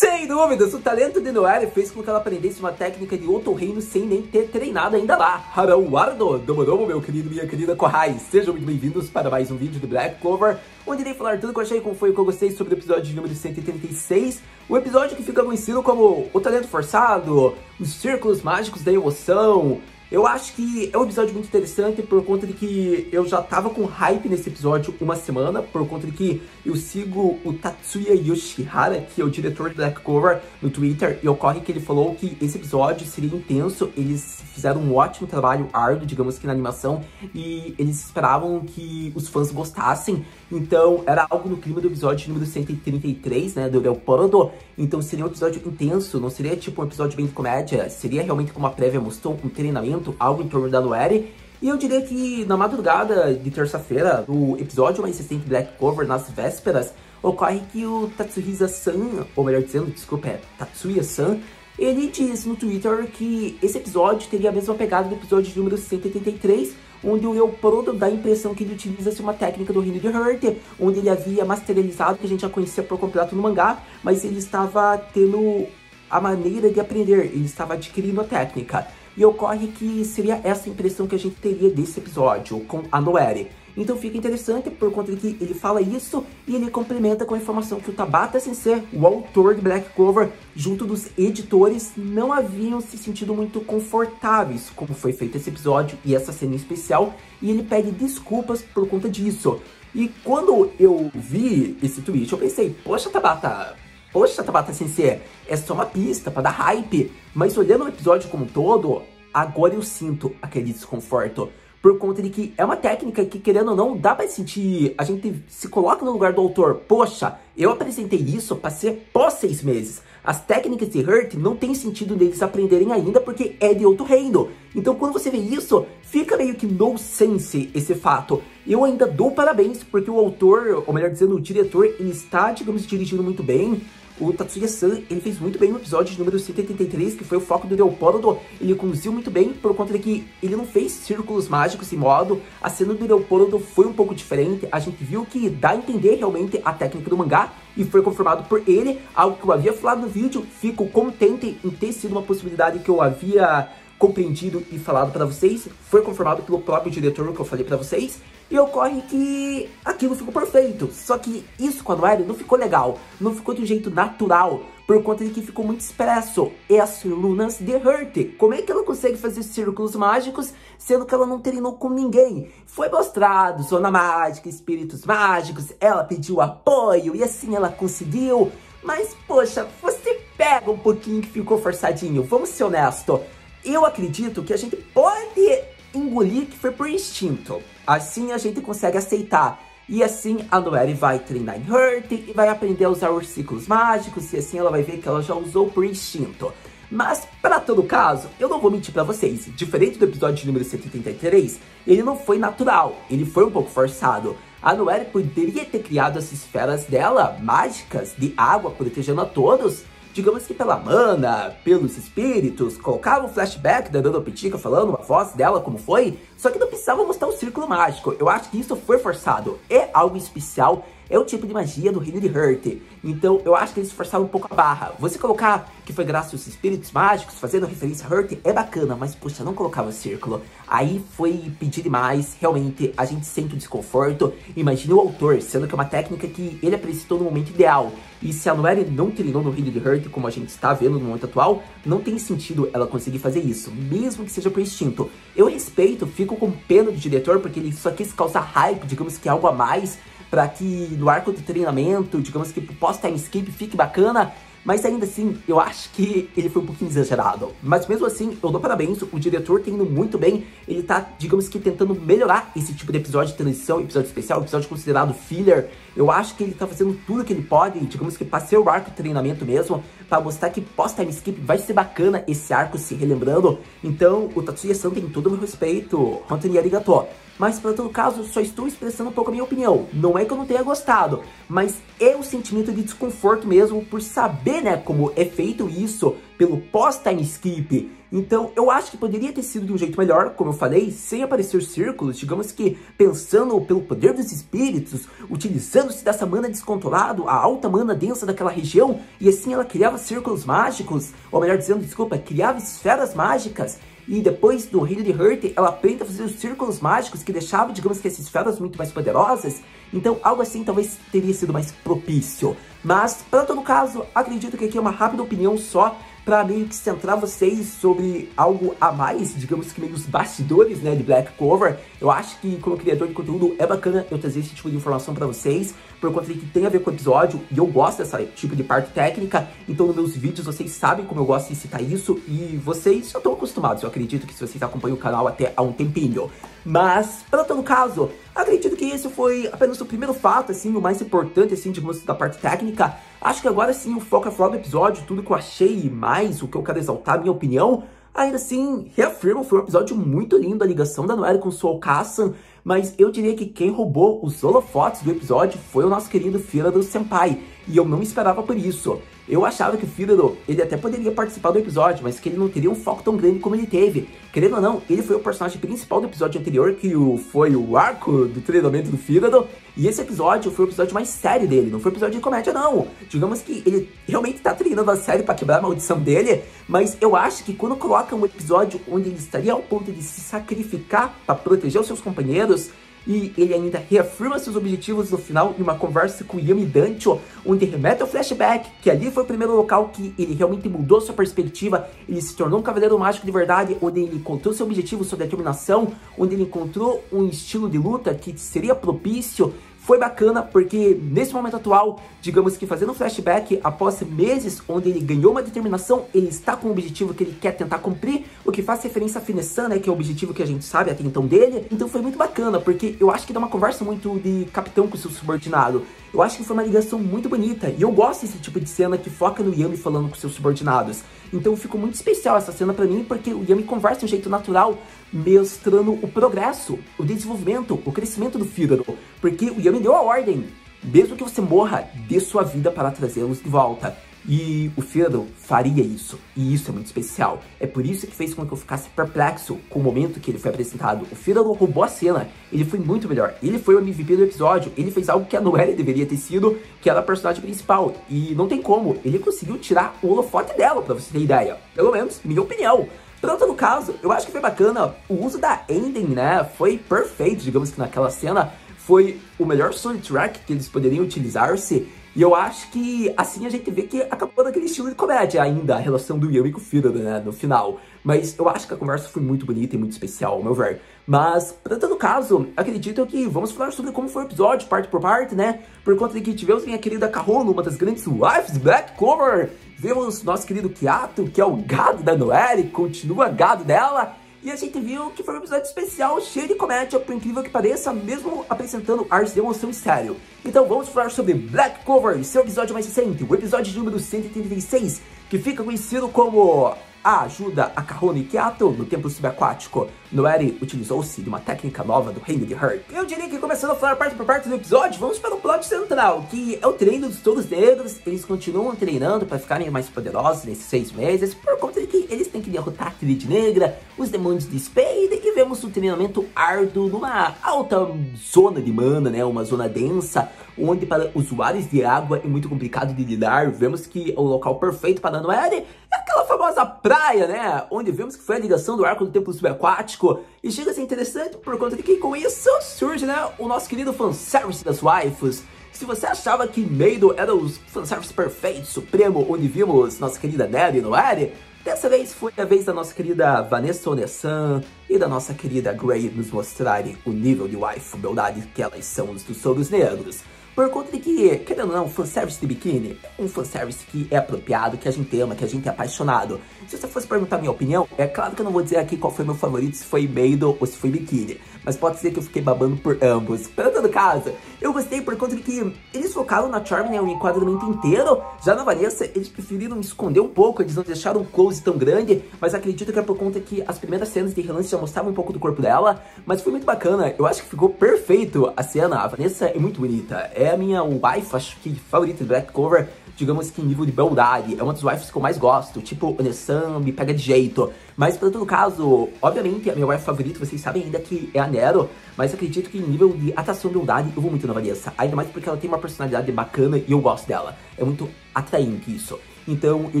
Sem dúvidas, o talento de Noelle fez com que ela aprendesse uma técnica de outro reino sem nem ter treinado ainda lá. Harauardo, domo meu querido e minha querida Kohai. Sejam muito bem-vindos para mais um vídeo do Black Clover, onde irei falar tudo que eu achei, como foi o que eu gostei sobre o episódio número 136. O episódio que fica conhecido como o talento forçado, os círculos mágicos da emoção. Eu acho que é um episódio muito interessante por conta de que eu já tava com hype nesse episódio uma semana, por conta de que eu sigo o Tatsuya Yoshihara, que é o diretor de Black Clover, no Twitter, e ocorre que ele falou que esse episódio seria intenso, eles fizeram um ótimo trabalho árduo, digamos que na animação, e eles esperavam que os fãs gostassem, então era algo no clima do episódio número 133, né, do Leopoldo, então seria um episódio intenso, não seria tipo um episódio bem de comédia, seria realmente como a prévia mostrou, um treinamento, algo em torno da Noelle. E eu diria que na madrugada de terça-feira, no episódio mais recente de Black Clover, nas vésperas, ocorre que o Tatsuhisa-san, ou melhor dizendo, desculpa, é Tatsuya-san, ele diz no Twitter que esse episódio teria a mesma pegada do episódio número 183, onde o Leopoldo dá a impressão que ele utiliza-se uma técnica do reino de Hurt, onde ele havia materializado, que a gente já conhecia por completo no mangá, mas ele estava tendo a maneira de aprender, ele estava adquirindo a técnica. E ocorre que seria essa impressão que a gente teria desse episódio, com a Noelle. Então fica interessante por conta de que ele fala isso e ele complementa com a informação que o Tabata Sensei, o autor de Black Clover, junto dos editores, não haviam se sentido muito confortáveis como foi feito esse episódio e essa cena em especial, e ele pede desculpas por conta disso. E quando eu vi esse tweet, eu pensei, poxa Tabata Sensei, é só uma pista pra dar hype. Mas olhando o episódio como um todo, agora eu sinto aquele desconforto. Por conta de que é uma técnica que, querendo ou não, dá pra sentir... A gente se coloca no lugar do autor. Poxa, eu apresentei isso pra ser pós 6 meses. As técnicas de Hurt não tem sentido deles aprenderem ainda porque é de outro reino. Então quando você vê isso, fica meio que no sense esse fato. Eu ainda dou parabéns porque o autor, ou melhor dizendo, o diretor, ele está, digamos, dirigindo muito bem. O Tatsuya-san, ele fez muito bem no episódio número 183, que foi o foco do Leopoldo. Ele conduziu muito bem, por conta de que ele não fez círculos mágicos em modo. A cena do Leopoldo foi um pouco diferente. A gente viu que dá a entender realmente a técnica do mangá, e foi confirmado por ele, algo que eu havia falado no vídeo. Fico contente em ter sido uma possibilidade que eu havia compreendido e falado pra vocês. Foi confirmado pelo próprio diretor, que eu falei pra vocês. E ocorre que aquilo ficou perfeito. Só que isso com a Noelle não ficou legal. Não ficou de um jeito natural. Por conta de que ficou muito expresso. E as lunas de Hurt. Como é que ela consegue fazer círculos mágicos, sendo que ela não treinou com ninguém? Foi mostrado, zona mágica, espíritos mágicos. Ela pediu apoio e assim ela conseguiu. Mas, poxa, você pega um pouquinho que ficou forçadinho. Vamos ser honestos. Eu acredito que a gente pode engolir que foi por instinto. Assim a gente consegue aceitar. E assim a Noelle vai treinar em Hurt e vai aprender a usar os ciclos mágicos. E assim ela vai ver que ela já usou por instinto. Mas, para todo caso, eu não vou mentir pra vocês. Diferente do episódio número 183, ele não foi natural. Ele foi um pouco forçado. A Noelle poderia ter criado as esferas dela, mágicas, de água, protegendo a todos. Digamos que pela mana, pelos espíritos, colocava um flashback da Dona Pitica falando a voz dela como foi, só que não precisava mostrar o círculo mágico. Eu acho que isso foi forçado, é algo especial, é o tipo de magia do reino de Hurt. Então eu acho que eles forçaram um pouco a barra. Você colocar que foi graças aos espíritos mágicos, fazendo referência a Hurt, é bacana, mas poxa, não colocava o círculo. Aí foi pedir demais, realmente a gente sente o desconforto. Imagine o autor, sendo que é uma técnica que ele apresentou no momento ideal. E se a Noelle não treinou no reino de Hurt, como a gente está vendo no momento atual, não tem sentido ela conseguir fazer isso, mesmo que seja por instinto. Eu respeito, fico com pena do diretor, porque ele só quis causar hype, digamos que algo a mais, para que no arco de treinamento, digamos que pós-time skip fique bacana, mas ainda assim, eu acho que ele foi um pouquinho exagerado. Mas mesmo assim, eu dou parabéns, o diretor tá indo muito bem, ele tá, digamos que, tentando melhorar esse tipo de episódio de transição, episódio especial, episódio considerado filler. Eu acho que ele tá fazendo tudo que ele pode, digamos que pra ser o arco de treinamento mesmo, pra mostrar que pós-time skip vai ser bacana esse arco se relembrando. Então, o Tatsuya-san tem todo o meu respeito, Anthony arigato. mas para todo caso, só estou expressando um pouco a minha opinião. Não é que eu não tenha gostado, mas é o sentimento de desconforto mesmo por saber, né, como é feito isso pelo pós-time skip. Então, eu acho que poderia ter sido de um jeito melhor, como eu falei, sem aparecer círculos, digamos que pensando pelo poder dos espíritos, utilizando-se dessa mana descontrolado, a alta mana densa daquela região, e assim ela criava círculos mágicos, ou melhor dizendo, desculpa, criava esferas mágicas, e depois do Reino de Hurt, ela aprende a fazer os círculos mágicos que deixavam, digamos que essas esferas muito mais poderosas. Então, algo assim talvez teria sido mais propício. Mas, para todo caso, acredito que aqui é uma rápida opinião só, para meio que centrar vocês sobre algo a mais, digamos que meio os bastidores, né, de Black Clover. Eu acho que como criador de conteúdo é bacana eu trazer esse tipo de informação para vocês, por conta de que tem a ver com o episódio, e eu gosto dessa tipo de parte técnica, então nos meus vídeos vocês sabem como eu gosto de citar isso, e vocês já estão acostumados, eu acredito que se vocês acompanham o canal até há um tempinho. Mas, para todo caso, acredito que esse foi apenas o primeiro fato, assim, o mais importante, assim, digamos, da parte técnica. Acho que agora sim o foco é falar do episódio, tudo que eu achei e mais, o que eu quero exaltar, a minha opinião. Ainda assim, reafirmo, foi um episódio muito lindo, a ligação da Noelle com o Soul Kassan, mas eu diria que quem roubou os holofotes do episódio foi o nosso querido Firado Senpai, e eu não esperava por isso. Eu achava que o Firado, ele até poderia participar do episódio, mas que ele não teria um foco tão grande como ele teve. Querendo ou não, ele foi o personagem principal do episódio anterior, que foi o arco do treinamento do Firado, e esse episódio foi o episódio mais sério dele, não foi um episódio de comédia não. Digamos que ele realmente tá treinando a série pra quebrar a maldição dele, mas eu acho que quando coloca um episódio onde ele estaria ao ponto de se sacrificar pra proteger os seus companheiros, e ele ainda reafirma seus objetivos no final em uma conversa com Yami Dancho, onde remete ao flashback, que ali foi o primeiro local que ele realmente mudou sua perspectiva, ele se tornou um cavaleiro mágico de verdade, onde ele encontrou seu objetivo, sua determinação, onde ele encontrou um estilo de luta que seria propício. Foi bacana porque nesse momento atual, digamos que fazendo um flashback, após meses onde ele ganhou uma determinação, ele está com um objetivo que ele quer tentar cumprir, o que faz referência a Finessan, né, que é o objetivo que a gente sabe até então dele. Então foi muito bacana, porque eu acho que dá uma conversa muito de capitão com seu subordinado. Eu acho que foi uma ligação muito bonita, e eu gosto desse tipo de cena que foca no Yami falando com seus subordinados. Então ficou muito especial essa cena pra mim, porque o Yami conversa de um jeito natural, mostrando o progresso, o desenvolvimento, o crescimento do Firado. Porque o Yami deu a ordem, mesmo que você morra, dê sua vida para trazê-los de volta. E o Firado faria isso, e isso é muito especial. É por isso que fez com que eu ficasse perplexo com o momento que ele foi apresentado. O Firado roubou a cena, ele foi muito melhor. Ele foi o MVP do episódio, ele fez algo que a Noelle deveria ter sido, que era a personagem principal. E não tem como, ele conseguiu tirar o holofote dela, pra você ter ideia. Pelo menos, minha opinião. Pronto, no caso, eu acho que foi bacana. O uso da ending, né, foi perfeito, digamos que naquela cena. Foi o melhor soundtrack que eles poderiam utilizar-se. E eu acho que assim a gente vê que acabou naquele estilo de comédia ainda, a relação do Yami com o Firado, né, no final. Mas eu acho que a conversa foi muito bonita e muito especial, ao meu ver. Mas, para todo caso, acredito que vamos falar sobre como foi o episódio, parte por parte, né? Por conta de que tivemos minha querida Kahono, uma das grandes wives de Black Clover. Vemos nosso querido Kiato, que é o gado da Noelle, continua gado dela. E a gente viu que foi um episódio especial, cheio de comédia, por incrível que pareça, mesmo apresentando arte de emoção e sério. Então vamos falar sobre Black Clover, seu episódio mais recente, o episódio de número 136, que fica conhecido como a ajuda a Kahono e Kiato no templo subaquático. Noelle utilizou-se de uma técnica nova do Reino de Hurt. Eu diria que começando a falar parte por parte do episódio, vamos para o plot central, que é o treino dos Touros Negros. Eles continuam treinando para ficarem mais poderosos nesses 6 meses, por conta de que eles têm que derrotar a Tríade Negra, os demônios de Spade, e vemos um treinamento árduo numa alta zona de mana, né, uma zona densa, onde para usuários de água é muito complicado de lidar. Vemos que o local perfeito para a Noelle é aquela famosa praia, né, onde vemos que foi a ligação do arco do templo subaquático. E chega a ser interessante por conta de que com isso surge, né, o nosso querido fanservice das waifus. Se você achava que Meido era o fanservice perfeito, supremo, onde vimos nossa querida Neri e Noelle, dessa vez foi a vez da nossa querida Vanessa Onesan e da nossa querida Grey nos mostrarem o nível de waifu beldade que elas são dos Touros Negros. por conta de que, querendo ou não, fanservice de biquíni é um fanservice que é apropriado, que a gente ama, que a gente é apaixonado. Se você fosse perguntar a minha opinião, é claro que eu não vou dizer aqui qual foi meu favorito, se foi Maidon ou se foi biquíni, mas pode dizer que eu fiquei babando por ambos. Para todo caso, eu gostei por conta de que eles focaram na Charmy, né, o enquadramento inteiro. Já na Vanessa, eles preferiram esconder um pouco, eles não deixaram um close tão grande, mas acredito que é por conta que as primeiras cenas de relance já mostravam um pouco do corpo dela, mas foi muito bacana, eu acho que ficou perfeito a cena. A Vanessa é muito bonita, é a minha wife, acho que favorita de Black Clover, digamos que em nível de beldade, é uma das wives que eu mais gosto, tipo, Onessan me pega de jeito. Mas, para todo caso, obviamente, a minha wife favorita, vocês sabem ainda que é a Nero, mas acredito que em nível de atração de beldade, eu vou muito na Vanessa, ainda mais porque ela tem uma personalidade bacana e eu gosto dela, é muito atraente isso. Então, eu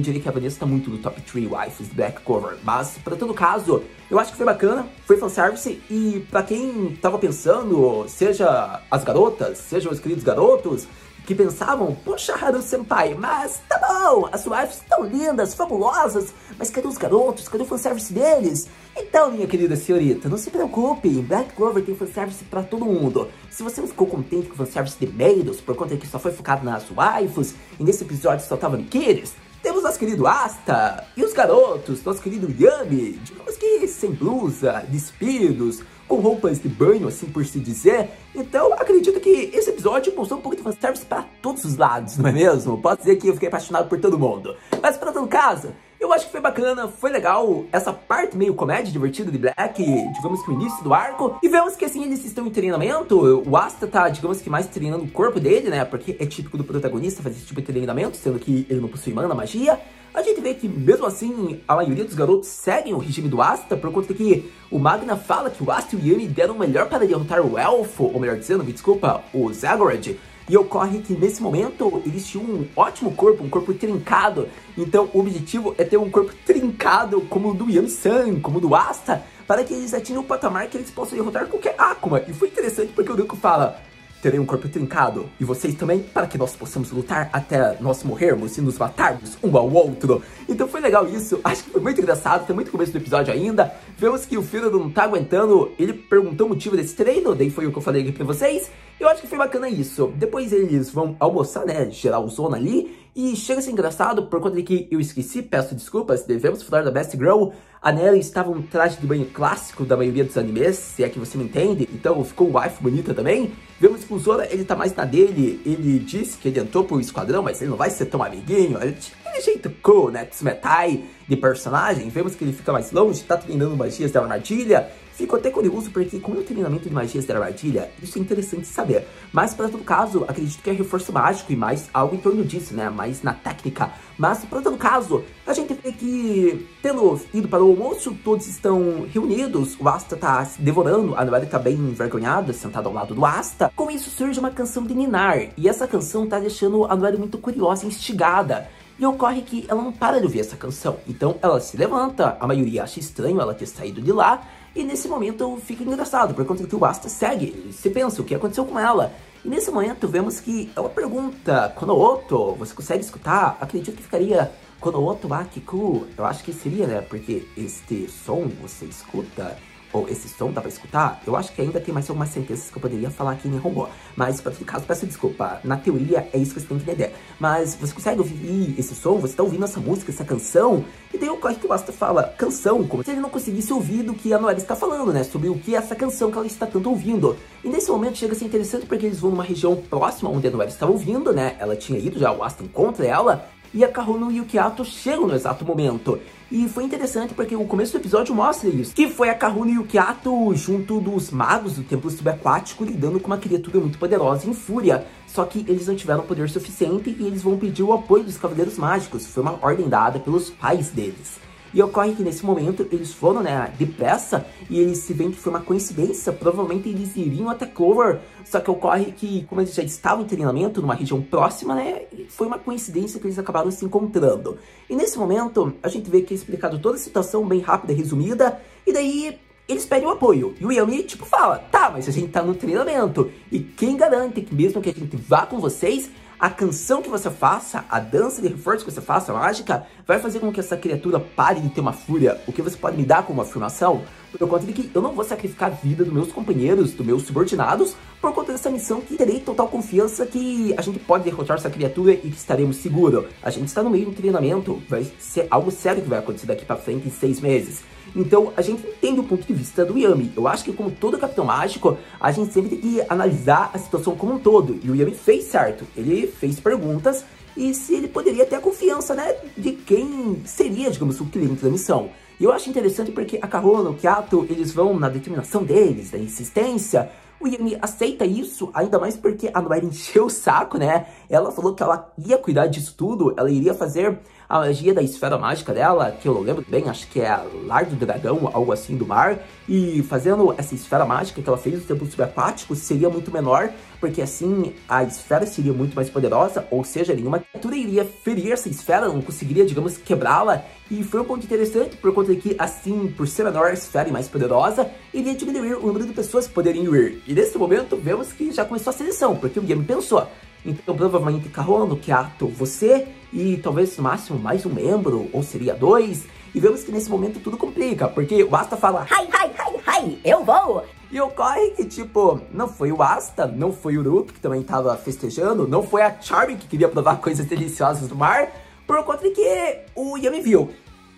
diria que a Vanessa tá muito no top 3 wives de Black Clover. Mas, para todo caso, eu acho que foi bacana, foi fanservice. E pra quem tava pensando, seja as garotas, sejam os queridos garotos, que pensavam, poxa, Haru-senpai, mas tá bom, as wives tão lindas, fabulosas, mas cadê os garotos, cadê o fanservice deles? Então, minha querida senhorita, não se preocupe, Black Clover tem fanservice pra todo mundo. Se você não ficou contente com o fanservice de Maidon, por conta que só foi focado nas waifus, e nesse episódio só tava biquínis, temos nosso querido Asta e os garotos, nosso querido Yami, digamos que sem blusa, despidos, com roupas de banho, assim por se dizer. Então, acredito que esse episódio mostrou um pouco de fanservice para todos os lados, não é mesmo? Posso dizer que eu fiquei apaixonado por todo mundo. Mas, para todo caso, eu acho que foi bacana, foi legal essa parte meio comédia divertida de Black, digamos que o início do arco. E vemos que assim eles estão em treinamento, o Asta tá, digamos que mais treinando o corpo dele, né? Porque é típico do protagonista fazer esse tipo de treinamento, sendo que ele não possui mana, magia. A gente vê que mesmo assim a maioria dos garotos seguem o regime do Asta, por conta que o Magna fala que o Asta e o Yami deram o melhor para derrotar o Elfo, ou melhor dizendo, me desculpa, o Zagorod. E ocorre que nesse momento eles tinham um ótimo corpo, um corpo trincado. Então o objetivo é ter um corpo trincado como o do Yami-san, como o do Asta, para que eles atinjam o patamar que eles possam derrotar qualquer Akuma. E foi interessante porque o Deku fala: terei um corpo trincado, e vocês também, para que nós possamos lutar até nós morrermos e nos matarmos um ao outro. Então foi legal isso, acho que foi muito engraçado, tem muito começo do episódio ainda. Vemos que o Firo não tá aguentando, ele perguntou o motivo desse treino, daí foi o que eu falei aqui pra vocês. Eu acho que foi bacana isso. Depois eles vão almoçar, né, geralzona ali, e chega a ser engraçado por conta de que eu esqueci, peço desculpas, devemos falar da Best Girl. A Nelly estava um traje de banho clássico da maioria dos animes, se é que você me entende, então ficou um wife bonita também. Vemos que o Zora, ele tá mais na dele, ele disse que ele entrou pro esquadrão, mas ele não vai ser tão amiguinho, ele tinha aquele jeito cool, né, Tsumetai de personagem. Vemos que ele fica mais longe, tá treinando magias da armadilha. Fico até curioso porque com o treinamento de magias da armadilha, isso é interessante saber. Mas para todo caso, acredito que é reforço mágico e mais algo em torno disso, né? Mais na técnica. Mas para todo caso, a gente vê que, tendo ido para o almoço, todos estão reunidos. O Asta tá se devorando, a Noelle tá bem envergonhada, sentada ao lado do Asta. Com isso surge uma canção de Ninar. E essa canção tá deixando a Noelle muito curiosa e instigada. E ocorre que ela não para de ouvir essa canção. Então ela se levanta, a maioria acha estranho ela ter saído de lá. E nesse momento fica engraçado, por conta que o Asta segue, se pensa o que aconteceu com ela. E nesse momento vemos que ela pergunta: Konoto, você consegue escutar? Acredito que ficaria Konoto Akiku. Eu acho que seria, né? Porque este som você escuta, ou esse som dá pra escutar. Eu acho que ainda tem mais algumas sentenças que eu poderia falar aqui em Nihongo. Mas, para todo caso, peço desculpa. Na teoria, é isso que você tem que entender. Mas você consegue ouvir esse som? Você tá ouvindo essa música, essa canção? E daí ocorre que o Asta fala canção, como se ele não conseguisse ouvir do que a Noelle está falando, né? Sobre o que é essa canção que ela está tanto ouvindo. E nesse momento chega a ser interessante porque eles vão numa região próxima onde a Noelle estava ouvindo, né? Ela tinha ido já, o Asta encontra ela. E a Kahono e o Kiato chegam no exato momento. E foi interessante porque o começo do episódio mostra isso. Que foi a Kahono e o Kiato junto dos magos do templo subaquático lidando com uma criatura muito poderosa em fúria. Só que eles não tiveram poder suficiente e eles vão pedir o apoio dos Cavaleiros Mágicos. Foi uma ordem dada pelos pais deles. E ocorre que nesse momento eles foram, né, depressa, e eles se veem que foi uma coincidência, provavelmente eles iriam até Clover, só que ocorre que, como eles já estavam em treinamento numa região próxima, né, foi uma coincidência que eles acabaram se encontrando. E nesse momento, a gente vê que é explicado toda a situação bem rápida e resumida, e daí eles pedem o apoio. E o Yami, tipo, fala: tá, mas a gente tá no treinamento, e quem garante que mesmo que a gente vá com vocês, a canção que você faça, a dança de reforço que você faça, a mágica, vai fazer com que essa criatura pare de ter uma fúria. O que você pode me dar como afirmação? por conta de que eu não vou sacrificar a vida dos meus companheiros, dos meus subordinados, por conta dessa missão que terei total confiança que a gente pode derrotar essa criatura e que estaremos seguros. A gente está no meio de um treinamento, vai ser algo sério que vai acontecer daqui pra frente em 6 meses. Então, a gente entende o ponto de vista do Yami. Eu acho que, como todo Capitão Mágico, a gente sempre tem que analisar a situação como um todo. E o Yami fez certo. Ele fez perguntas e se ele poderia ter a confiança, né, de quem seria, digamos, o cliente da missão. E eu acho interessante porque a Kahono, o Kiato, eles vão na determinação deles, da insistência. O Yami aceita isso, ainda mais porque a Noelle encheu o saco, né? Ela falou que ela ia cuidar disso tudo, ela iria fazer a magia da esfera mágica dela, que eu não lembro bem, acho que é a Lar do Dragão, algo assim do mar. E fazendo essa esfera mágica que ela fez no tempo subaquático seria muito menor, porque assim a esfera seria muito mais poderosa, ou seja, nenhuma criatura iria ferir essa esfera, não conseguiria, digamos, quebrá-la. E foi um ponto interessante, por conta de que, assim, por ser menor a esfera e mais poderosa, iria diminuir o número de pessoas que poderiam ir. E nesse momento, vemos que já começou a seleção, porque o Yami pensou. Então, provavelmente, Kahono, Kiato, você e talvez no máximo mais um membro, ou seria 2. E vemos que nesse momento tudo complica, porque o Asta fala, hi, eu vou! E ocorre que, tipo, não foi o Asta, não foi o Uruto, que também tava festejando, não foi a Charmy, que queria provar coisas deliciosas do mar, por conta de que o Yami viu.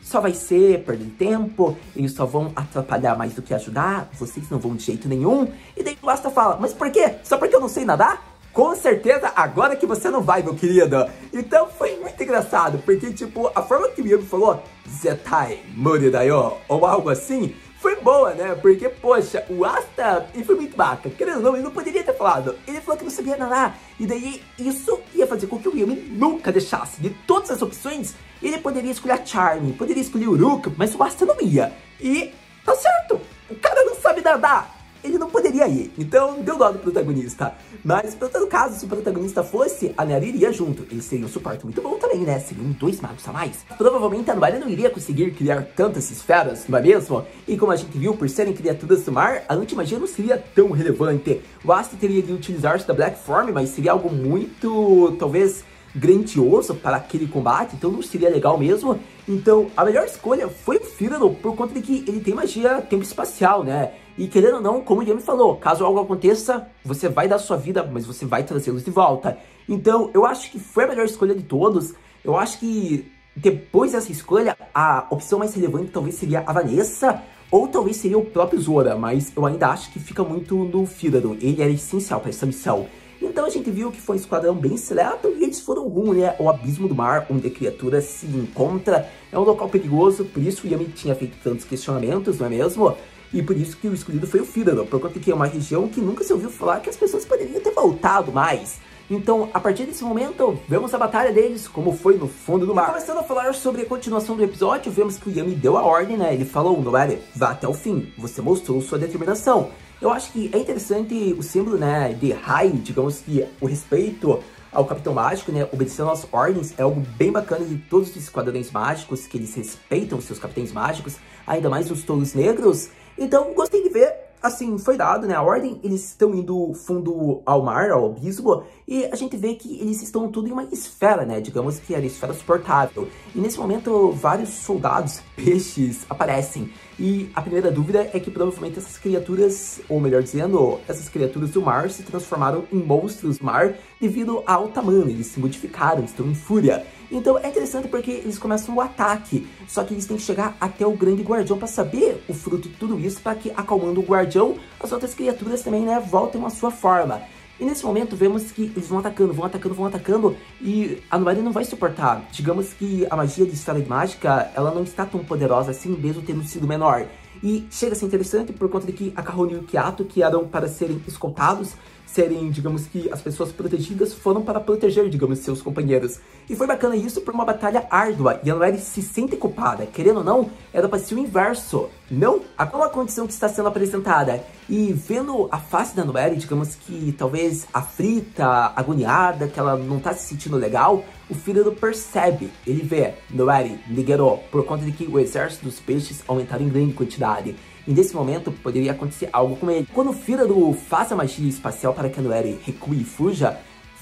Só vai ser perder tempo, eles só vão atrapalhar mais do que ajudar, vocês não vão de jeito nenhum. E daí o Asta fala, mas por quê? Só porque eu não sei nadar? Com certeza, agora que você não vai, meu querido. Então foi muito engraçado, porque tipo, a forma que o Yami falou, Zetai Moridayo, ou algo assim, foi boa, né? Porque, poxa, o Asta, ele foi muito baca. Querendo ou não, ele não poderia ter falado. Ele falou que não sabia nadar. E daí, isso ia fazer com que o Yami nunca deixasse. De todas as opções, ele poderia escolher a Charmy, poderia escolher o Uruka, mas o Asta não ia. E tá certo, o cara não sabe nadar. Ele não poderia ir, então deu dó do protagonista. Mas, por todo caso, se o protagonista fosse, a Neri iria junto. Eles seriam um suporte muito bom também, né? Seriam 2 magos a mais. Provavelmente a Noelle não iria conseguir criar tantas esferas, não é mesmo? E como a gente viu, por serem criaturas do mar, a antimagia não seria tão relevante. O Asta teria de utilizar-se da Black Form, mas seria algo muito, talvez, grandioso para aquele combate, então não seria legal mesmo. Então a melhor escolha foi o Firano, por conta de que ele tem magia tempo espacial, né? E querendo ou não, como o Yami falou, caso algo aconteça, você vai dar sua vida, mas você vai trazê-los de volta. Então eu acho que foi a melhor escolha de todos. Eu acho que depois dessa escolha, a opção mais relevante talvez seria a Vanessa, ou talvez seria o próprio Zora, mas eu ainda acho que fica muito no Firano. Ele era essencial para essa missão. Então a gente viu que foi um esquadrão bem seleto e eles foram rumo, né, ao abismo do mar, onde a criatura se encontra. É um local perigoso, por isso o Yami tinha feito tantos questionamentos, não é mesmo? E por isso que o escolhido foi o Firano, por conta que é uma região que nunca se ouviu falar que as pessoas poderiam ter voltado mais. Então, a partir desse momento, vemos a batalha deles, como foi no fundo do mar. Começando a falar sobre a continuação do episódio, vemos que o Yami deu a ordem, né? Ele falou, Noelle, vá até o fim, você mostrou sua determinação. Eu acho que é interessante o símbolo, né, de Rai, digamos que o respeito ao Capitão Mágico, né, obedecendo às ordens, é algo bem bacana de todos os esquadrões mágicos, que eles respeitam os seus capitães mágicos, ainda mais os touros negros. Então, gostei de ver, assim, foi dado, né, a ordem, eles estão indo fundo ao mar, ao abismo, e a gente vê que eles estão tudo em uma esfera, né, digamos que era esfera suportável. E nesse momento, vários soldados, peixes, aparecem. E a primeira dúvida é que provavelmente essas criaturas, ou melhor dizendo, essas criaturas do mar se transformaram em monstros do mar devido ao tamanho, eles se modificaram, estão em fúria. Então é interessante porque eles começam o ataque, só que eles têm que chegar até o grande guardião para saber o fruto de tudo isso, para que acalmando o guardião, as outras criaturas também, né, voltem à sua forma. E nesse momento vemos que eles vão atacando, e a Noelle não vai suportar. Digamos que a magia de esfera de mágica, ela não está tão poderosa assim, mesmo tendo sido menor. E chega a ser interessante por conta de que a Kahono e o Kiato, que eram para serem escoltados, serem, digamos que, as pessoas protegidas, foram para proteger, digamos, seus companheiros. E foi bacana isso por uma batalha árdua, e a Noelle se sente culpada. Querendo ou não, era para ser o inverso. Não aquela condição que está sendo apresentada. E vendo a face da Noelle, digamos que talvez aflita, agoniada, que ela não está se sentindo legal, o Firano percebe, ele vê Noelle, Nigero, por conta de que o exército dos peixes aumentaram em grande quantidade. E nesse momento poderia acontecer algo com ele. Quando o Firano faz a magia espacial para que a Noelle recue e fuja,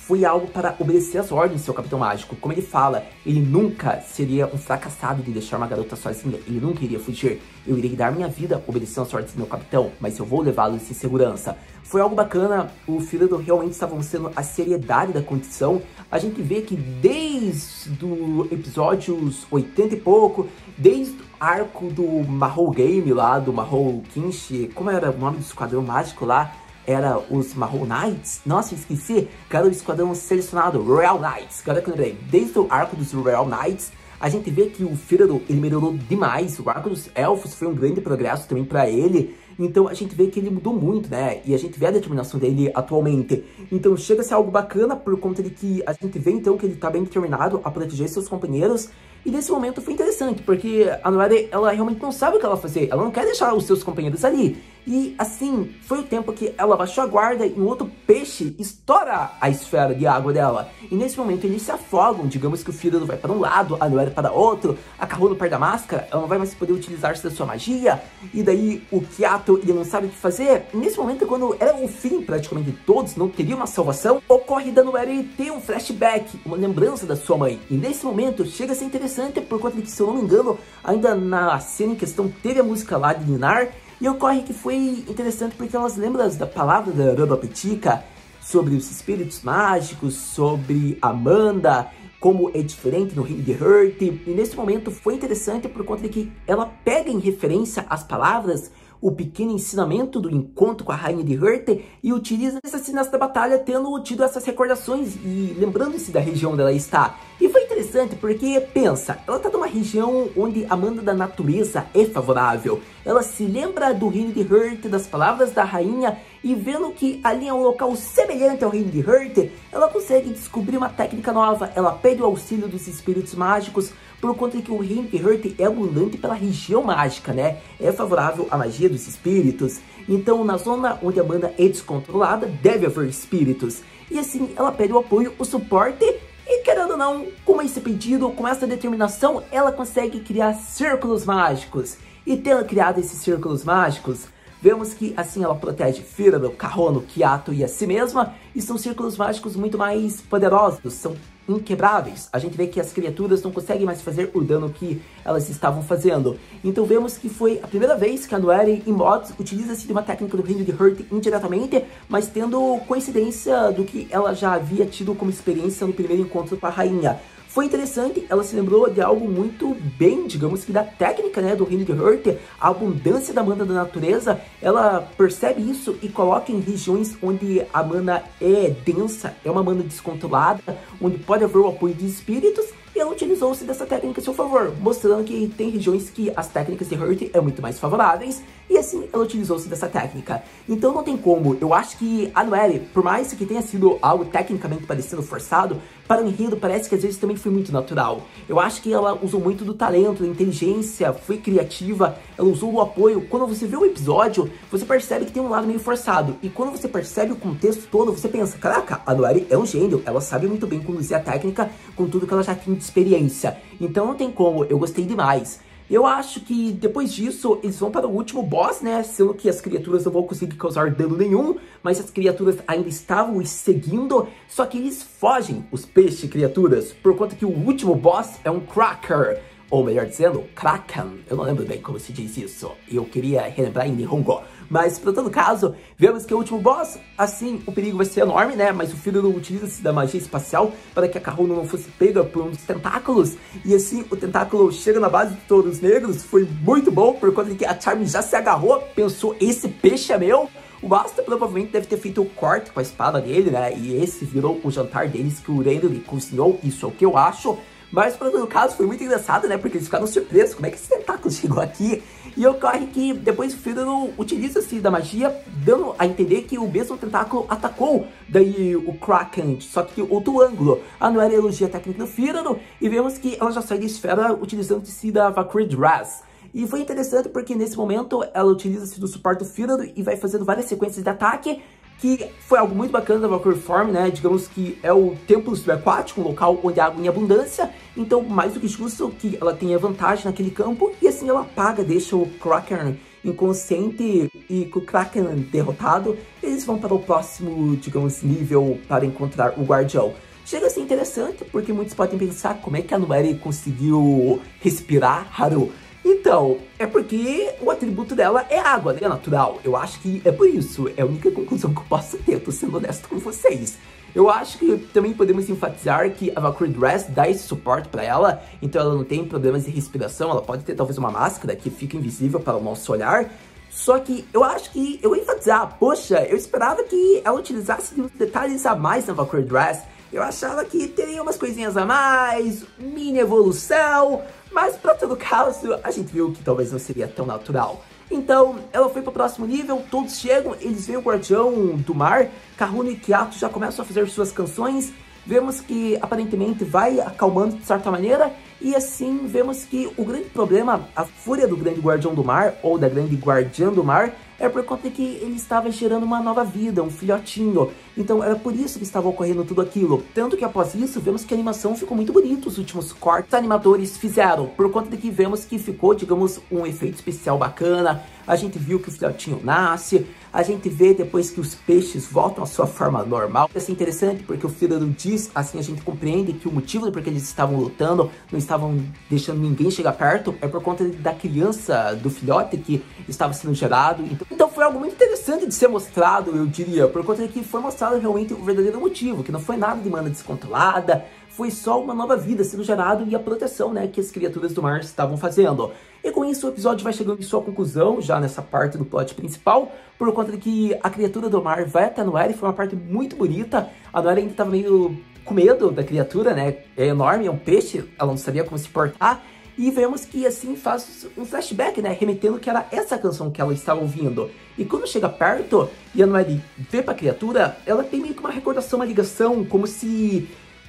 foi algo para obedecer às ordens do seu Capitão Mágico. Como ele fala, ele nunca seria um fracassado de deixar uma garota sozinha, ele nunca iria fugir. Eu irei dar minha vida obedecendo às ordens do meu capitão, mas eu vou levá-los em segurança. Foi algo bacana, o Fírido realmente estava mostrando a seriedade da condição. A gente vê que desde os episódios 80 e pouco, desde o arco do Mahou Game lá, do Mahou Kinshi, como era o nome do esquadrão mágico lá? Era os Mahou Knights? Nossa, eu esqueci, que era o esquadrão selecionado, Royal Knights. Agora que eu lembrei, desde o arco dos Royal Knights, a gente vê que o Fírido, ele melhorou demais. O arco dos Elfos foi um grande progresso também pra ele. Então a gente vê que ele mudou muito, né? E a gente vê a determinação dele atualmente. Então chega a ser algo bacana por conta de que a gente vê então que ele tá bem determinado a proteger seus companheiros. E nesse momento foi interessante, porque a Noelle, ela realmente não sabe o que ela vai fazer. Ela não quer deixar os seus companheiros ali. E assim, foi o tempo que ela baixou a guarda e um outro peixe estoura a esfera de água dela. E nesse momento eles se afogam, digamos que o Fírido vai para um lado, a Noelle para outro, a Kahono perde a máscara, ela não vai mais poder utilizar-se da sua magia, e daí o Kiato, ele não sabe o que fazer. E nesse momento, quando era o fim praticamente de todos, não teria uma salvação, ocorre da Noelle ter um flashback, uma lembrança da sua mãe. E nesse momento chega a ser interessante por conta de que, se eu não me engano, ainda na cena em questão teve a música lá de Ninar. E ocorre que foi interessante porque elas lembram da palavra da Ramba Petica sobre os espíritos mágicos, sobre Amanda, como é diferente no Reino de Heart. E nesse momento foi interessante por conta de que ela pega em referência as palavras, o pequeno ensinamento do encontro com a Rainha de Heart, e utiliza essa cena da batalha tendo tido essas recordações e lembrando-se da região onde ela está. E foi interessante porque, pensa, ela está numa região onde a manda da natureza é favorável. Ela se lembra do Reino de Heart, das palavras da rainha, e vendo que ali é um local semelhante ao Reino de Heart, ela consegue descobrir uma técnica nova. Ela pede o auxílio dos espíritos mágicos, por conta de que o Reino de Heart é abundante pela região mágica, né? É favorável à magia dos espíritos. Então, na zona onde a banda é descontrolada, deve haver espíritos. E assim, ela pede o apoio, o suporte, e querendo ou não, com esse pedido, com essa determinação, ela consegue criar círculos mágicos. E tendo criado esses círculos mágicos, vemos que assim ela protege Fírido, Kahono, Kiato e a si mesma. E são círculos mágicos muito mais poderosos, são inquebráveis. A gente vê que as criaturas não conseguem mais fazer o dano que elas estavam fazendo. Então vemos que foi a primeira vez que a Noelle em mods utiliza-se de uma técnica do Reino de Heart indiretamente, mas tendo coincidência do que ela já havia tido como experiência no primeiro encontro com a rainha. Foi interessante, ela se lembrou de algo muito bem, digamos que da técnica, né, do Reino de Heart, a abundância da mana da natureza. Ela percebe isso e coloca em regiões onde a mana é densa, é uma mana descontrolada, onde pode haver o apoio de espíritos, e ela utilizou-se dessa técnica a seu favor, mostrando que tem regiões que as técnicas de Heart é muito mais favoráveis, e assim ela utilizou-se dessa técnica. Então não tem como, eu acho que a Noelle, por mais que tenha sido algo tecnicamente parecendo forçado, para o enredo parece que às vezes também foi muito natural. Eu acho que ela usou muito do talento, da inteligência, foi criativa, ela usou o apoio. Quando você vê o episódio, você percebe que tem um lado meio forçado, e quando você percebe o contexto todo, você pensa, caraca, a Noelle é um gênio, ela sabe muito bem conduzir a técnica com tudo que ela já tem de experiência. Então não tem como, eu gostei demais. Eu acho que depois disso eles vão para o último boss, né? Sendo que as criaturas não vão conseguir causar dano nenhum, mas as criaturas ainda estavam os seguindo, só que eles fogem, os peixes criaturas, por conta que o último boss é um Cracker, ou melhor dizendo, Kraken. Eu não lembro bem como se diz isso, eu queria relembrar em Nihongo. Mas, por todo caso, vemos que o último boss, assim, o perigo vai ser enorme, né? Mas o Fírido utiliza-se da magia espacial para que a Kahono não fosse pega por um dos tentáculos. E assim, o tentáculo chega na base de touros negros. Foi muito bom, por conta de que a Charm já se agarrou, pensou, esse peixe é meu. O Asta provavelmente deve ter feito o corte com a espada dele, né? E esse virou o jantar deles que o Rendo lhe cozinhou, isso é o que eu acho. Mas, por todo caso, foi muito engraçado, né? Porque eles ficaram surpresos, como é que esse tentáculo chegou aqui? E ocorre que depois o Fírido utiliza-se da magia, dando a entender que o mesmo tentáculo atacou daí o Kraken, só que outro ângulo. A Noelle elogia a técnica do Fírido e vemos que ela já sai da esfera utilizando-se da Valkyrie Dress. E foi interessante porque nesse momento ela utiliza-se do suporte do Fírido e vai fazendo várias sequências de ataque, que foi algo muito bacana da Valkyrie Form, né? Digamos que é o templo subaquático, um local onde há água em abundância. Então, mais do que justo que ela tenha vantagem naquele campo. E assim ela apaga, deixa o Kraken inconsciente e com o Kraken derrotado, eles vão para o próximo, digamos, nível para encontrar o Guardião. Chega a ser interessante, porque muitos podem pensar como é que a Noelle conseguiu respirar, Haru. Então, é porque o atributo dela é água, né? É natural. Eu acho que é por isso. É a única conclusão que eu posso ter, tô sendo honesto com vocês. Eu acho que também podemos enfatizar que a Valkyrie Dress dá esse suporte pra ela, então ela não tem problemas de respiração, ela pode ter talvez uma máscara que fica invisível para o nosso olhar. Só que eu acho que eu ia enfatizar, poxa, eu esperava que ela utilizasse uns detalhes a mais na Valkyrie Dress. Eu achava que teria umas coisinhas a mais, mini evolução, mas para todo caso, a gente viu que talvez não seria tão natural. Então, ela foi para o próximo nível, todos chegam, eles veem o Guardião do Mar, Karuna e Kiato já começam a fazer suas canções, vemos que aparentemente vai acalmando de certa maneira, e assim vemos que o grande problema, a fúria do grande Guardião do Mar, ou da grande Guardiã do Mar, é por conta de que ele estava gerando uma nova vida, um filhotinho. Então era por isso que estava ocorrendo tudo aquilo. Tanto que após isso, vemos que a animação ficou muito bonita, os últimos cortes animadores fizeram. Por conta de que vemos que ficou, digamos, um efeito especial bacana. A gente viu que o filhotinho nasce, a gente vê depois que os peixes voltam à sua forma normal. Isso é interessante porque o Fígaro diz, assim a gente compreende que o motivo por que eles estavam lutando, não estavam deixando ninguém chegar perto, é por conta da criança, do filhote que estava sendo gerado. Então foi algo muito interessante de ser mostrado, eu diria, por conta de que foi mostrado realmente o verdadeiro motivo, que não foi nada de mana descontrolada, foi só uma nova vida sendo gerada e a proteção, né, que as criaturas do mar estavam fazendo. E com isso o episódio vai chegando em sua conclusão, já nessa parte do plot principal, por conta de que a criatura do mar vai até a Noelle, foi uma parte muito bonita. A Noelle ainda estava meio com medo da criatura, né, é enorme, é um peixe, ela não sabia como se portar. E vemos que assim faz um flashback, né, remetendo que era essa canção que ela estava ouvindo. E quando chega perto e a Noelle vê pra criatura, ela tem meio que uma recordação, uma ligação, como se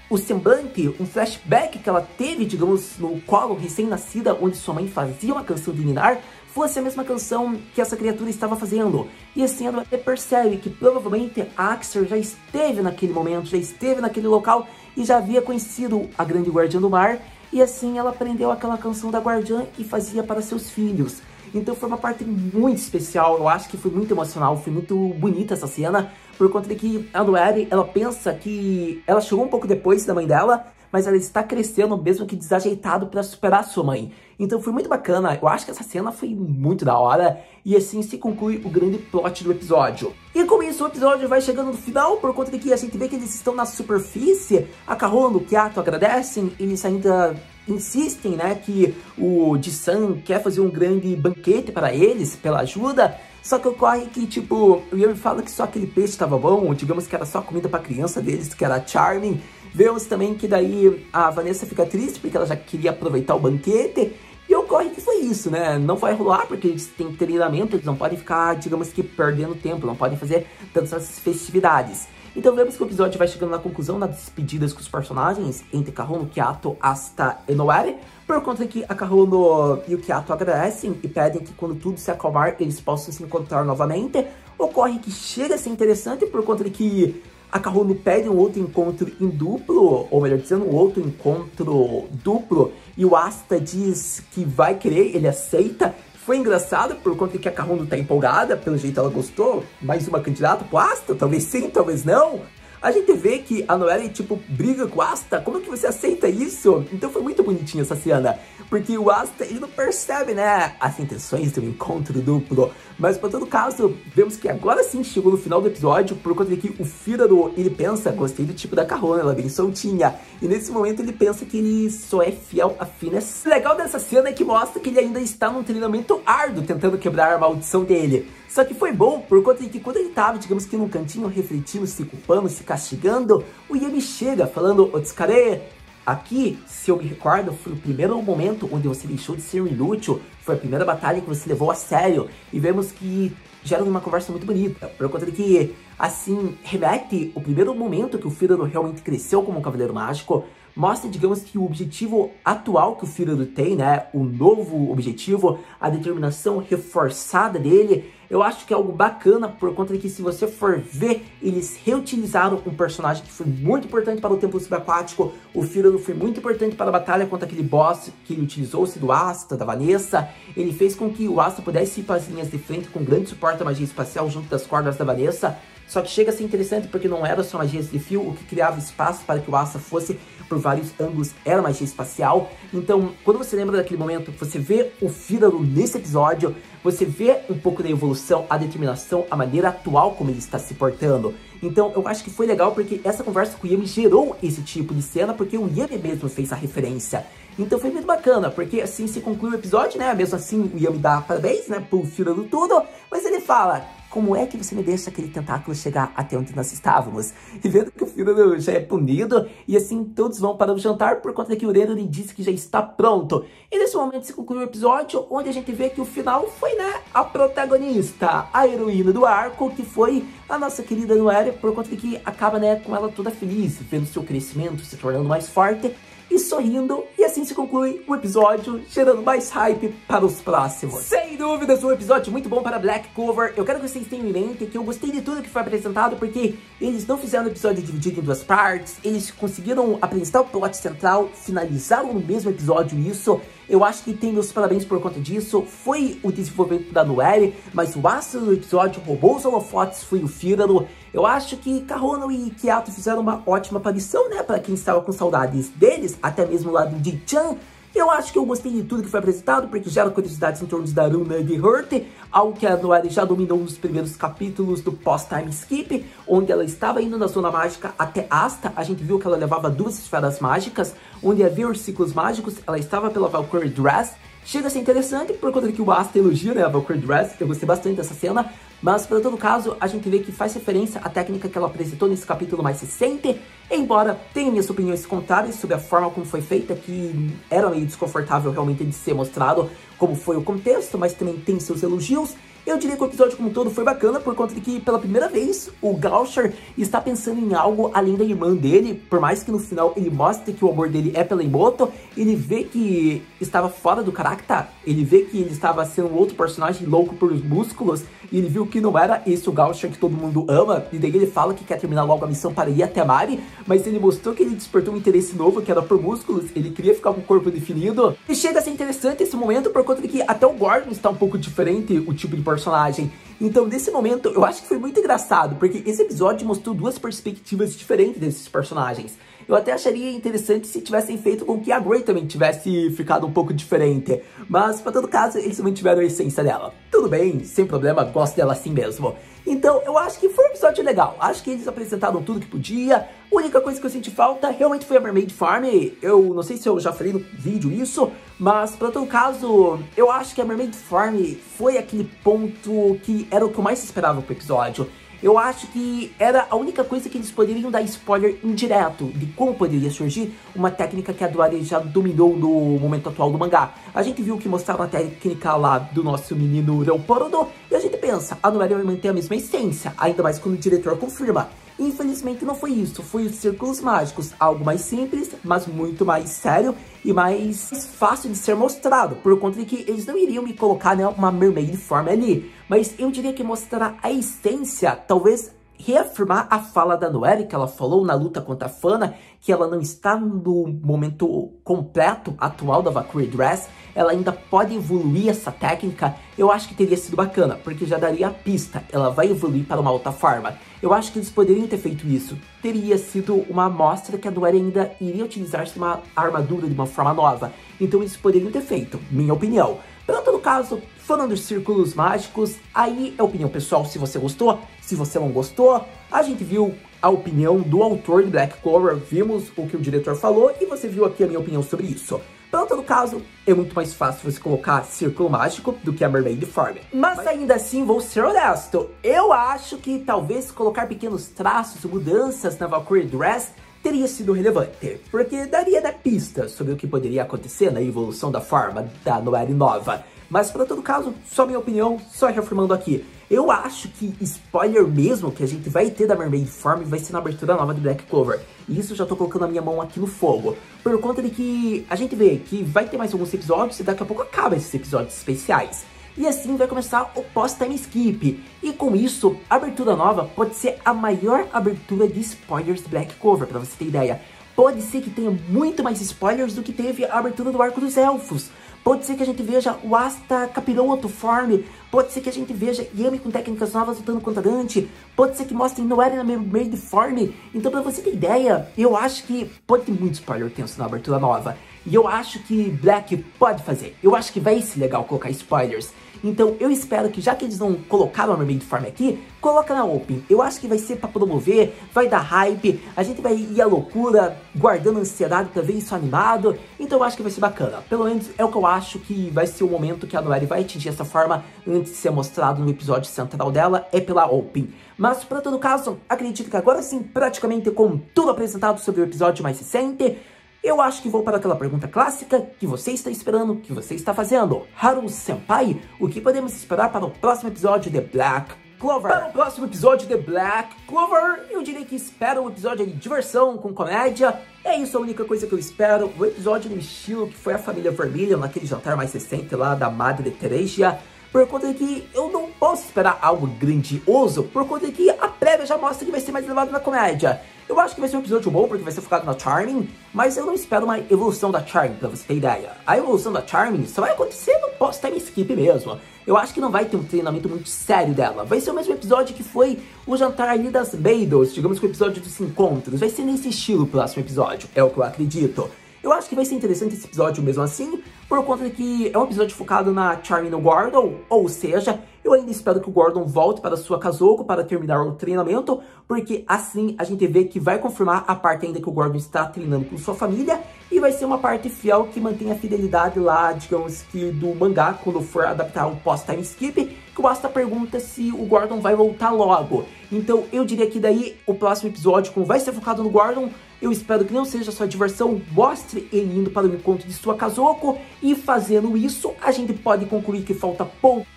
o semblante, um flashback que ela teve, digamos, no colo recém-nascida, onde sua mãe fazia uma canção de ninar, fosse a mesma canção que essa criatura estava fazendo. E assim ela até percebe que provavelmente a Axer já esteve naquele momento, já esteve naquele local e já havia conhecido a grande Guardiã do Mar. E assim ela aprendeu aquela canção da Guardiã e fazia para seus filhos. Então foi uma parte muito especial, eu acho que foi muito emocional, foi muito bonita essa cena, por conta de que a Noelle, ela pensa que ela chegou um pouco depois da mãe dela, mas ela está crescendo mesmo que desajeitado para superar sua mãe. Então foi muito bacana, eu acho que essa cena foi muito da hora, e assim se conclui o grande plot do episódio. E com isso o episódio vai chegando no final, por conta de que a gente vê que eles estão na superfície, a Karuna e o Kiato agradecem, eles ainda insistem, né, que o Ji-san quer fazer um grande banquete para eles, pela ajuda. Só que ocorre que, tipo, o Yami fala que só aquele peixe estava bom, digamos que era só comida para criança deles, que era Charming. Vemos também que daí a Vanessa fica triste porque ela já queria aproveitar o banquete. E ocorre que foi isso, né? Não vai rolar porque eles têm treinamento, eles não podem ficar, digamos que, perdendo tempo, não podem fazer tantas essas festividades. Então vemos que o episódio vai chegando na conclusão das despedidas com os personagens entre Karuna, Kiato, Asta e Noelle, por conta que a Karuna e o Kiato agradecem e pedem que quando tudo se acalmar eles possam se encontrar novamente. Ocorre que chega a ser interessante por conta de que a Karuna pede um outro encontro em duplo, ou melhor dizendo, um outro encontro duplo, e o Asta diz que vai querer, ele aceita. Foi engraçado por conta de que a Karuna tá empolgada, pelo jeito ela gostou. Mais uma candidata pro Asta? Talvez sim, talvez não. A gente vê que a Noelle, tipo, briga com o Asta. Como que você aceita isso? Então foi muito bonitinha essa cena. Porque o Asta, ele não percebe, né, as intenções do encontro duplo. Mas, por todo caso, vemos que agora sim chegou no final do episódio, por conta de que o Fígaro, ele pensa, gostei do tipo da Karuna, ela é bem soltinha. E nesse momento ele pensa que ele só é fiel a Finesse. O legal dessa cena é que mostra que ele ainda está num treinamento árduo, tentando quebrar a maldição dele. Só que foi bom, por conta de que quando ele tava, digamos que num cantinho, refletindo, se culpando, se castigando, o Yami chega falando, Otsukare, aqui, se eu me recordo, foi o primeiro momento onde você deixou de ser inútil, foi a primeira batalha que você levou a sério, e vemos que gera uma conversa muito bonita, por conta de que, assim, remete o primeiro momento que o Fígaro realmente cresceu como um Cavaleiro Mágico, mostra, digamos que o objetivo atual que o Fígaro tem, né, o novo objetivo, a determinação reforçada dele, eu acho que é algo bacana, por conta de que, se você for ver, eles reutilizaram um personagem que foi muito importante para o Templo Subaquático. O Fírano foi muito importante para a batalha contra aquele boss, que ele utilizou-se do Asta, da Vanessa. Ele fez com que o Asta pudesse ir para as linhas de frente com grande suporte à magia espacial junto das cordas da Vanessa. Só que chega a ser interessante porque não era só magias de fio, o que criava espaço para que o Asta fosse por vários ângulos era magia espacial. Então, quando você lembra daquele momento, você vê o Fírano nesse episódio, você vê um pouco da evolução, a determinação, a maneira atual como ele está se portando. Então, eu acho que foi legal porque essa conversa com o Yami gerou esse tipo de cena, porque o Yami mesmo fez a referência. Então foi muito bacana, porque assim se conclui o episódio, né? Mesmo assim, o Yami dá parabéns, né, pro Fírano tudo, mas ele fala: como é que você me deixa aquele tentáculo chegar até onde nós estávamos? E vendo que o Fírano já é punido, e assim todos vão para o jantar por conta que o Uranus lhe disse que já está pronto. E nesse momento se conclui o episódio, onde a gente vê que o final foi, né, a protagonista, a heroína do arco, que foi a nossa querida Noelle, por conta de que acaba, né, com ela toda feliz, vendo seu crescimento, se tornando mais forte e sorrindo, e assim se conclui o episódio, gerando mais hype para os próximos. Sem dúvidas, um episódio muito bom para Black Clover. Eu quero que vocês tenham em mente que eu gostei de tudo que foi apresentado, porque eles não fizeram o episódio dividido em duas partes, eles conseguiram apresentar o plot central, finalizaram no mesmo episódio isso. Eu acho que tem meus parabéns por conta disso. Foi o desenvolvimento da Noelle, mas o astro do episódio roubou os holofotes, foi o Fírano. Eu acho que Kahono e Kiato fizeram uma ótima aparição, né? Para quem estava com saudades deles, até mesmo lá do Ji-chan. Eu acho que eu gostei de tudo que foi apresentado, porque gera curiosidades em torno da Runa de Hurt, algo que a Noelle já dominou nos primeiros capítulos do Post-Time Skip, onde ela estava indo na Zona Mágica até Asta. A gente viu que ela levava 2 esferas mágicas, onde havia os ciclos mágicos, ela estava pela Valkyrie Dress. Chega a ser interessante, por conta de que o Asta elogia, né, a Valkyrie Dress. Eu gostei bastante dessa cena, mas para todo caso, a gente vê que faz referência à técnica que ela apresentou nesse capítulo mais recente, embora tenha minhas opiniões contrárias sobre a forma como foi feita, que era meio desconfortável realmente de ser mostrado como foi o contexto, mas também tem seus elogios. Eu diria que o episódio como um todo foi bacana, por conta de que, pela primeira vez, o Gaucher está pensando em algo além da irmã dele. Por mais que no final ele mostre que o amor dele é pela Imoto, ele vê que estava fora do caráter, ele vê que ele estava sendo outro personagem louco por músculos, e ele viu que não era esse o Gaucher que todo mundo ama, e daí ele fala que quer terminar logo a missão para ir até Mari, mas ele mostrou que ele despertou um interesse novo, que era por músculos, ele queria ficar com o corpo definido. E chega a ser interessante esse momento, por conta de que até o Gordon está um pouco diferente, o tipo de personagem. Então, nesse momento, eu acho que foi muito engraçado, porque esse episódio mostrou 2 perspectivas diferentes desses personagens. Eu até acharia interessante se tivessem feito com que a Grey também tivesse ficado um pouco diferente, mas, para todo caso, eles mantiveram a essência dela. Tudo bem, sem problema, gosto dela assim mesmo. Então, eu acho que foi um episódio legal. Acho que eles apresentaram tudo que podia. A única coisa que eu senti falta realmente foi a Mermaid Farm. Eu não sei se eu já falei no vídeo isso, mas, para todo caso, eu acho que a Mermaid Farm foi aquele ponto que era o que eu mais esperava pro episódio. Eu acho que era a única coisa que eles poderiam dar spoiler indireto de como poderia surgir uma técnica que a Dory já dominou no momento atual do mangá. A gente viu que mostraram a técnica lá do nosso menino Leopoldo, e a gente pensa, a Noelle vai manter a mesma essência, ainda mais quando o diretor confirma. Infelizmente não foi isso, foi os círculos mágicos, algo mais simples, mas muito mais sério e mais fácil de ser mostrado, por conta de que eles não iriam me colocar, né, uma Mermaid Form ali, mas eu diria que mostrar a essência, talvez reafirmar a fala da Noelle, que ela falou na luta contra a Fana, que ela não está no momento completo atual da Valkyrie Dress, ela ainda pode evoluir essa técnica. Eu acho que teria sido bacana, porque já daria a pista, ela vai evoluir para uma outra forma. Eu acho que eles poderiam ter feito isso. Teria sido uma amostra que a Noelle ainda iria utilizar-se de uma armadura de uma forma nova. Então eles poderiam ter feito, minha opinião. Pelo todo caso, falando dos círculos mágicos, aí é opinião pessoal, se você gostou, se você não gostou. A gente viu a opinião do autor de Black Clover, vimos o que o diretor falou e você viu aqui a minha opinião sobre isso. Pelo todo caso, é muito mais fácil você colocar círculo mágico do que a Mermaid Form. Mas ainda assim, vou ser honesto, eu acho que talvez colocar pequenos traços, mudanças na Valkyrie Dress teria sido relevante, porque daria da pista sobre o que poderia acontecer na evolução da forma da Noelle nova. Mas para todo caso, só minha opinião, só reafirmando aqui. Eu acho que spoiler mesmo que a gente vai ter da Mermaid Form vai ser na abertura nova de Black Clover. E isso eu já tô colocando a minha mão aqui no fogo. Por conta de que a gente vê que vai ter mais alguns episódios e daqui a pouco acaba esses episódios especiais. e assim vai começar o pós-time skip. E com isso, a abertura nova pode ser a maior abertura de spoilers de Black Clover, pra você ter ideia. Pode ser que tenha muito mais spoilers do que teve a abertura do Arco dos Elfos. Pode ser que a gente veja o Asta Capiroto Form. Pode ser que a gente veja Yami com técnicas novas lutando contra Dante. Pode ser que mostrem Noelle na Mermaid Form. Então, pra você ter ideia, eu acho que pode ter muito spoiler tenso na abertura nova. E eu acho que Black pode fazer. Eu acho que vai ser legal colocar spoilers. Então eu espero que, já que eles não colocaram a Mermaid Form aqui, coloca na Open. Eu acho que vai ser pra promover, vai dar hype, a gente vai ir à loucura, guardando ansiedade pra ver isso animado. Então eu acho que vai ser bacana. Pelo menos é o que eu acho que vai ser o momento que a Noelle vai atingir essa forma antes de ser mostrado no episódio central dela, é pela Open. Mas, para todo caso, acredito que agora sim, praticamente com tudo apresentado sobre o episódio mais recente, eu acho que vou para aquela pergunta clássica que você está esperando, que você está fazendo. Haru-senpai, o que podemos esperar para o próximo episódio de Black Clover? Para o próximo episódio de Black Clover, eu diria que espero um episódio de diversão, com comédia. É isso a única coisa que eu espero. O episódio no estilo que foi a família Vermilion, naquele jantar mais recente lá da Madre Teresa. Por conta de que eu não posso esperar algo grandioso, por conta de que a prévia já mostra que vai ser mais elevado na comédia. Eu acho que vai ser um episódio bom, porque vai ser focado na Charming, mas eu não espero uma evolução da Charming, pra você ter ideia. A evolução da Charming só vai acontecer no pós-time skip mesmo. Eu acho que não vai ter um treinamento muito sério dela. Vai ser o mesmo episódio que foi o jantar ali das Maidens, digamos que o episódio dos encontros. Vai ser nesse estilo o próximo episódio, é o que eu acredito. Eu acho que vai ser interessante esse episódio mesmo assim, por conta de que é um episódio focado na Charming no Gordon, ou seja, eu ainda espero que o Gordon volte para sua Kazoku para terminar o treinamento, porque assim a gente vê que vai confirmar a parte ainda que o Gordon está treinando com sua família, e vai ser uma parte fiel que mantém a fidelidade lá, digamos que do mangá, quando for adaptar o pós-time skip, que o Asta pergunta se o Gordon vai voltar logo. Então eu diria que daí o próximo episódio, como vai ser focado no Gordon, eu espero que não seja só diversão, mostre ele indo para o encontro de sua Kazoku, e fazendo isso, a gente pode concluir que falta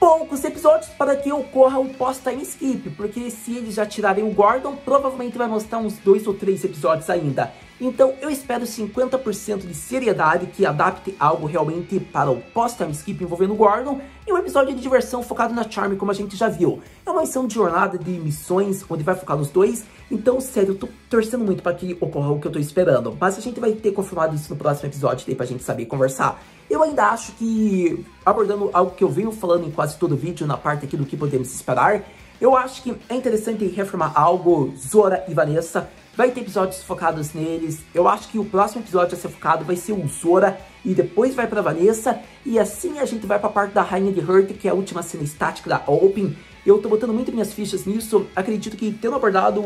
poucos episódios para que ocorra um pós-time skip, porque se eles já tirarem o Gordon, provavelmente vai mostrar uns 2 ou 3 episódios ainda. Então eu espero 50% de seriedade que adapte algo realmente para o pós-time skip envolvendo o Gordon, e um episódio de diversão focado na Charming, como a gente já viu. É uma missão de jornada de missões, onde vai focar nos dois, então sério, eu tô torcendo muito para que ocorra o que eu tô esperando, mas a gente vai ter confirmado isso no próximo episódio, daí pra gente saber conversar. Eu ainda acho que, abordando algo que eu venho falando em quase todo o vídeo, na parte aqui do que podemos esperar, eu acho que é interessante reafirmar algo. Zora e Vanessa, vai ter episódios focados neles. Eu acho que o próximo episódio a ser focado vai ser o Zora, e depois vai pra Vanessa, e assim a gente vai pra parte da Rainha de Heart, que é a última cena estática da Open. Eu tô botando muito minhas fichas nisso. Acredito que, tendo abordado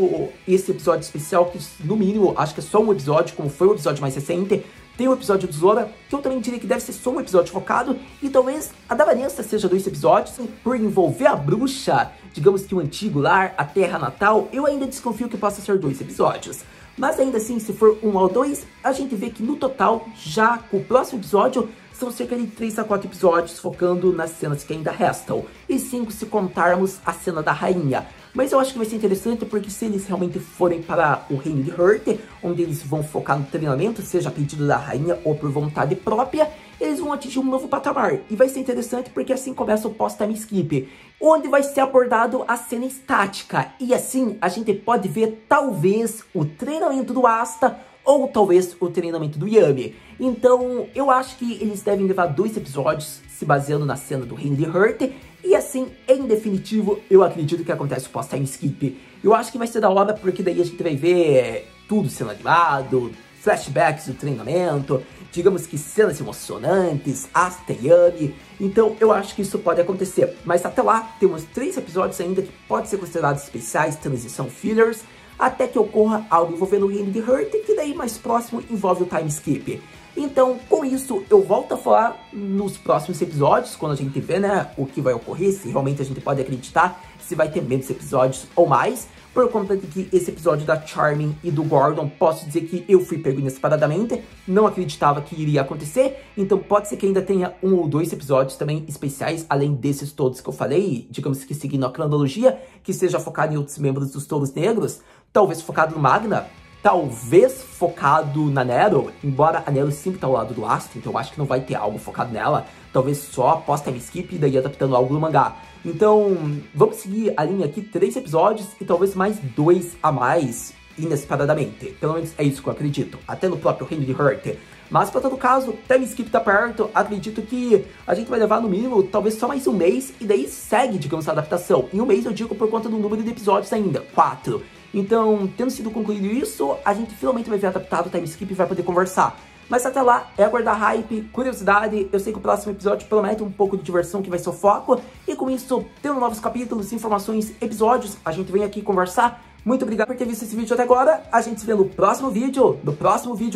esse episódio especial, que no mínimo acho que é só um episódio, como foi o episódio mais recente, tem o episódio do Zora, que eu também diria que deve ser só um episódio focado, e talvez a da Vanessa seja 2 episódios, por envolver a bruxa, digamos que o antigo lar, a terra natal. Eu ainda desconfio que possa ser 2 episódios. Mas ainda assim, se for 1 ou 2, a gente vê que no total, já com o próximo episódio, são cerca de 3 a 4 episódios focando nas cenas que ainda restam, e 5 se contarmos a cena da rainha. Mas eu acho que vai ser interessante, porque se eles realmente forem para o reino de Heart, onde eles vão focar no treinamento, seja a pedido da rainha ou por vontade própria, eles vão atingir um novo patamar. E vai ser interessante porque assim começa o pós-time skip, onde vai ser abordado a cena estática. E assim a gente pode ver talvez o treinamento do Asta, ou talvez o treinamento do Yami. Então eu acho que eles devem levar 2 episódios se baseando na cena do reino de Heart. E assim, em definitivo, eu acredito que acontece o pós-time skip. Eu acho que vai ser da hora, porque daí a gente vai ver tudo sendo animado, flashbacks do treinamento, digamos que cenas emocionantes, Asta e Yami. Então eu acho que isso pode acontecer. Mas até lá, temos 3 episódios ainda que podem ser considerados especiais, transição fillers, até que ocorra algo envolvendo o reino de Heart, que daí mais próximo envolve o time skip. Então, com isso, eu volto a falar nos próximos episódios, quando a gente vê, né, o que vai ocorrer, se realmente a gente pode acreditar, se vai ter menos episódios ou mais, por conta de que esse episódio da Charming e do Gordon, posso dizer que eu fui pego inesperadamente, não acreditava que iria acontecer, então pode ser que ainda tenha 1 ou 2 episódios também especiais, além desses todos que eu falei, digamos que seguindo a cronologia, que seja focado em outros membros dos Touros Negros, talvez focado no Magna, talvez focado na Nero, embora a Nero sempre tá ao lado do Asta, então eu acho que não vai ter algo focado nela, talvez só após time skip e daí adaptando algo no mangá. Então, vamos seguir a linha aqui, 3 episódios e talvez mais 2 a mais, inesperadamente. Pelo menos é isso que eu acredito, até no próprio Reino de Hurt. Mas, para todo caso, time skip tá perto, acredito que a gente vai levar no mínimo, talvez só mais um mês, e daí segue, digamos, a adaptação. Em um mês eu digo por conta do número de episódios ainda, 4. Então, tendo sido concluído isso, a gente finalmente vai ver adaptado o time skip e vai poder conversar. Mas até lá, é aguardar hype, curiosidade. Eu sei que o próximo episódio promete um pouco de diversão, que vai ser o foco. E com isso, tendo novos capítulos, informações, episódios, a gente vem aqui conversar. Muito obrigado por ter visto esse vídeo até agora. A gente se vê no próximo vídeo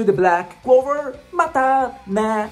de Black Clover. Matar, né?